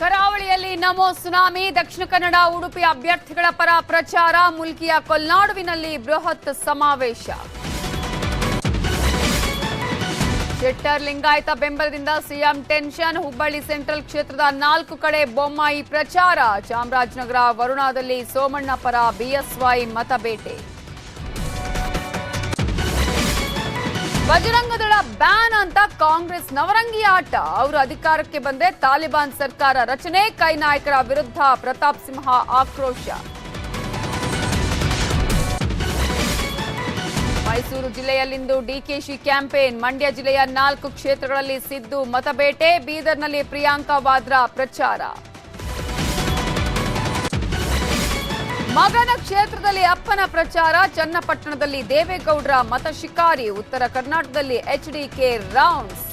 ಕರಾವಳಿಯಲ್ಲಿ ನಮೋ ಸುನಾಮಿ. ದಕ್ಷಿಣ ಕನ್ನಡ ಉಡುಪಿ ಅಭ್ಯರ್ಥಿಗಳ ಪರ ಪ್ರಚಾರ. ಮುಲ್ಕಿಯ ಕೊಲ್ನಾಡುವಿನಲ್ಲಿ ಬೃಹತ್ ಸಮಾವೇಶ. ಶೆಟ್ಟರ್ ಲಿಂಗಾಯತ ಬೆಂಬಲದಿಂದ ಸಿಎಂ ಟೆನ್ಷನ್. ಹುಬ್ಬಳ್ಳಿ ಸೆಂಟ್ರಲ್ ಕ್ಷೇತ್ರದ 4 ಕಡೆ ಬೊಮ್ಮಾಯಿ ಪ್ರಚಾರ. ಚಾಮರಾಜನಗರ ವರುಣಾದಲ್ಲಿ ಸೋಮಣ್ಣ ಪರ ಬಿಎಸ್ವೈ ಮತಬೇಟೆ. ಬಜರಂಗದಳ ಬ್ಯಾನ್ ಅಂತ ಕಾಂಗ್ರೆಸ್ ನವರಂಗಿ ಆಟ. ಅವರು ಅಧಿಕಾರಕ್ಕೆ ಬಂದ್ರೆ ತಾಲಿಬಾನ್ ಸರ್ಕಾರ ರಚನೆ. ಕೈ ನಾಯಕರ ವಿರುದ್ಧ ಪ್ರತಾಪ್ ಸಿಂಹ ಆಕ್ರೋಶ. ಮೈಸೂರು ಜಿಲ್ಲೆಯಲ್ಲಿಂದು ಡಿಕೆಶಿ ಕ್ಯಾಂಪೇನ್. ಮಂಡ್ಯ ಜಿಲ್ಲೆಯ 4 ಕ್ಷೇತ್ರಗಳಲ್ಲಿ ಸಿದ್ದು ಮತಬೇಟೆ. ಬೀದರ್ನಲ್ಲಿ ಪ್ರಿಯಾಂಕಾ ವಾದ್ರಾ ಪ್ರಚಾರ. ಮಗನ ಕ್ಷೇತ್ರದಲ್ಲಿ ಅಪ್ಪನ ಪ್ರಚಾರ. ಚನ್ನಪಟ್ಟಣದಲ್ಲಿ ದೇವೇಗೌಡರ ಮತ ಶಿಕಾರಿ. ಉತ್ತರ ಕರ್ನಾಟಕದಲ್ಲಿ ಎಚ್ಡಿಕೆ ರೌಂಡ್ಸ್.